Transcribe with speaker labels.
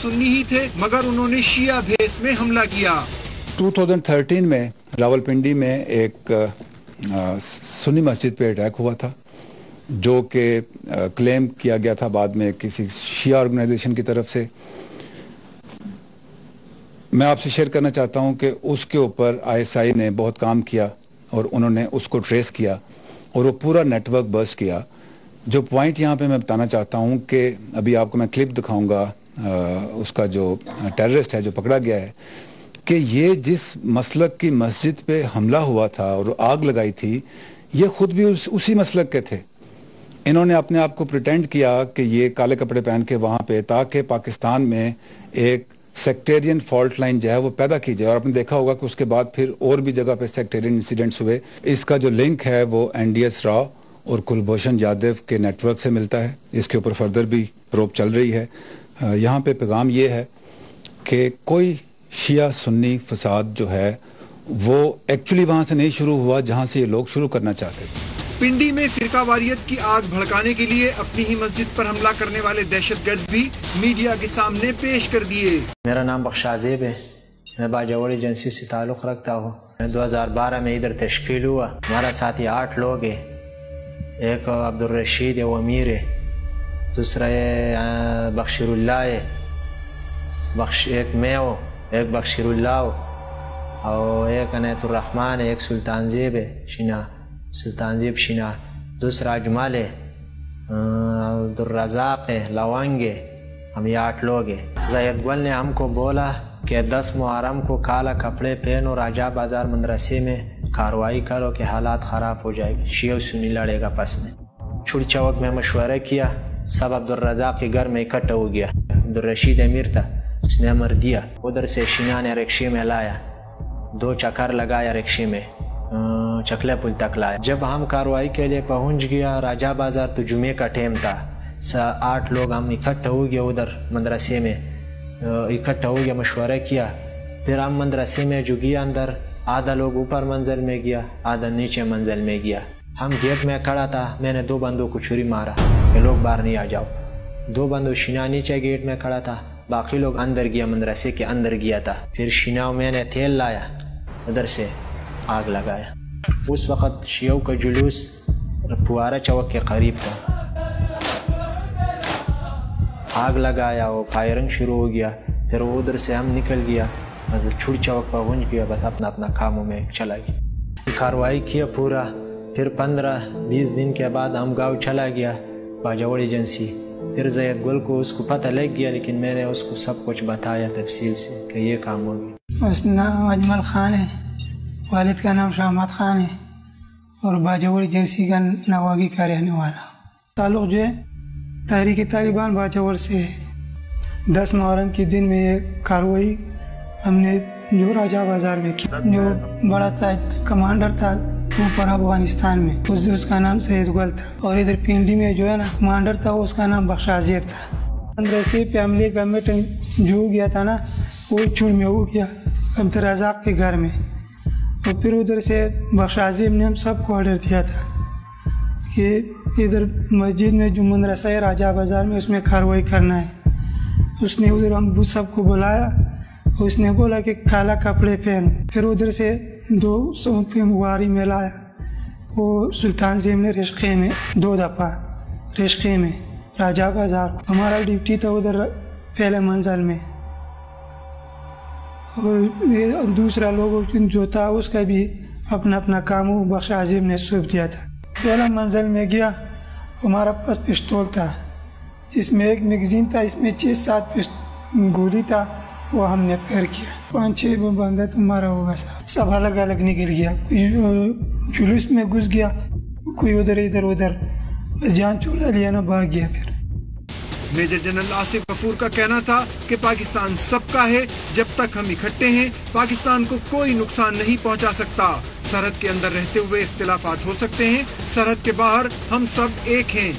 Speaker 1: سنی ہی تھے مگر انہوں نے شیعہ بھیس میں حملہ کیا۔
Speaker 2: 2013 میں راولپنڈی میں ایک سنی مسجد پہ اٹیک ہوا تھا جو کہ کلیم کیا گیا تھا بعد میں کسی شیعہ آرگنائزیشن کی طرف سے۔ میں آپ سے شیئر کرنا چاہتا ہوں کہ اس کے اوپر ISI نے بہت کام کیا اور انہوں نے اس کو ٹریس کیا اور وہ پورا نیٹ ورک برسٹ کیا۔ جو پوائنٹ یہاں پہ میں بتانا چاہتا ہوں کہ ابھی آپ کو میں کلپ دکھاؤں گا اس کا جو ٹیررسٹ ہے جو پکڑا گیا ہے، کہ یہ جس مسلک کی مسجد پہ حملہ ہوا تھا اور آگ لگائی تھی یہ خود بھی اسی مسلک کے تھے۔ انہوں نے اپنے آپ کو پریٹینڈ کیا کہ یہ کالے کپڑے پہن کے وہاں پہ تاکہ پاکستان میں ایک سیکٹیرین فالٹ لائن جو ہے وہ پیدا کی جائے، اور آپ نے دیکھا ہوگا کہ اس کے بعد پھر اور بھی جگہ پہ سیکٹیرین انسیڈنٹس ہوئے۔ اس کا جو لنک ہے وہ NDS راؤ اور کلبھوشن یادو کے نیٹ ورک سے ملتا ہے۔ اس کے اوپر فردر بھی پروب چل رہی ہے۔ یہاں پہ پیغام یہ ہے کہ کوئی شیعہ سنی فساد جو ہے وہ ایکچولی وہاں سے نہیں شروع ہوا جہاں سے یہ لوگ شروع کرنا چاہتے تھے۔
Speaker 1: پنڈی میں فرقہ واریت کی آگ بھڑکانے کے لیے اپنی ہی مسجد پر حملہ کرنے والے دہشت گرد بھی میڈیا کے سامنے پیش کر دیے۔
Speaker 3: میرا نام بخشازیب ہے، میں باجوڑ ایجنسی سے تعلق رکھتا ہوں۔ 2012 میں ادھر تشکیل ہوا، ہمارا ساتھی 8 لوگ ہیں۔ ایک عبدالرشید ہے وہ امیر ہے، دوسرا ہے بخشیر اللہ ہے، ایک میں ہوں، ایک بخشیر اللہ ہو، اور ایک عنایت الرحمن ہے، ایک سلطان زیب ہے سلطان زیب شنا، دوسرا اجمل ہے، عبدالرزاق ہے، لونگ ہے۔ ہم یہ 8 لوگ ہیں۔ زید گل نے ہم کو بولا کہ 10 محرم کو کالا کپڑے پہنو، راجہ بازار مدرسے میں کارروائی کرو کہ حالات خراب ہو جائے گا، شیعہ سنی لڑے گا۔ پس میں چھڑ چوک میں مشورہ کیا، سب عبدالرزاق کے گھر میں اکٹھا ہو گیا۔ عبدالرشید امیر تھا، اس نے امر دیا، ادھر سے شینا نے رکشے میں لایا، 2 چکر لگایا رکشے میں، چکلے پل تک لایا۔ جب ہم کارروائی کے لیے پہنچ گیا راجہ بازار تو جمعے کا ٹائم تھا، 8 لوگ ہم اکٹھا ہو گیا، ادھر مدرسے میں اکٹھا ہو گیا، مشورہ کیا۔ پھر ہم مدرسے میں جو گیا اندر، آدھا لوگ اوپر منزل میں گیا، آدھا نیچے منزل میں گیا۔ ہم گیٹ میں کھڑا تھا، میں نے 2 بندوں کو چھری مارا کہ لوگ باہر نہیں آ جاؤ۔ 2 بندوں شینا نیچے گیٹ میں کھڑا تھا، باقی لوگ اندر گیا، مدرسے کے اندر گیا تھا۔ پھر شینا میں نے تیل لایا، ادھر سے آگ لگایا۔ اس وقت شیعوں کا جلوس پوارا چوک کے قریب تھا، آگ لگایا، وہ فائرنگ شروع ہو گیا۔ پھر وہ ادھر سے ہم نکل گیا، چھڑ چوک پہنچ گیا، بس اپنا کاموں میں چلا گیا۔ کارروائی کیا پورا۔ پھر 15-20 دن کے بعد ہم گاؤں چلا گیا باجوڑ ایجنسی۔ پھر زید گل کو اس کو پتہ لگ گیا، لیکن میں نے اس کو سب کچھ بتایا تفصیل سے کہ یہ کام ہو گیا۔
Speaker 4: اس نام اجمل خان ہے، والد کا نام شامت خان ہے، اور باجوڑ ایجنسی کا نواگی کا رہنے والا۔ تعلق جو ہے تحریک طالبان باجوڑ سے ہے۔ 10 محرم کے دن میں یہ کارروائی ہم نے جو راجہ بازار میں کی، جو بڑا کمانڈر تھا اوپر افغانستان میں، اس کا نام سید گل تھا، اور ادھر پنڈی میں جو ہے نا کمانڈر تھا اس کا نام بخشازیب تھا۔ مدرسے پہ حملے کا میٹنگ جو گیا تھا نا وہ چڑ میں ہو گیا عبدالرزاق کے گھر میں، اور پھر ادھر سے بخشازیب نے ہم سب کو آرڈر دیا تھا کہ ادھر مسجد میں جو مدرسہ ہے راجہ بازار میں اس میں کارروائی کرنا ہے۔ اس نے ادھر ہم سب کو بلایا، اس نے بولا کہ کالا کپڑے پہنو۔ پھر ادھر سے 2 مغاری میں لایا، وہ سلطان زیم نے رشقے میں 2 دفعہ رشقے میں راجہ بازار۔ ہمارا ڈیوٹی تھا ادھر پہلے منزل میں، اور دوسرا لوگ جو تھا اس کا بھی اپنا کام وہ بخش عظیم نے سونپ دیا تھا۔ پہلا منزل میں گیا، ہمارا پاس پستول تھا جس میں ایک میگزین تھا، اس میں 6-7 گولی تھا، وہ ہم نے پیر کیا۔ 5-6 بندہ تمہارا ہوگا، سب الگ الگ نکل گیا، کوئی جلوس میں گھس گیا، کوئی ادھر جان چھوڑا لیا نہ بھاگ گیا۔ پھر
Speaker 1: میجر جنرل آصف غفور کا کہنا تھا کہ پاکستان سب کا ہے، جب تک ہم اکٹھے ہیں پاکستان کو کوئی نقصان نہیں پہنچا سکتا۔ سرحد کے اندر رہتے ہوئے اختلافات ہو سکتے ہیں، سرحد کے باہر ہم سب ایک ہیں۔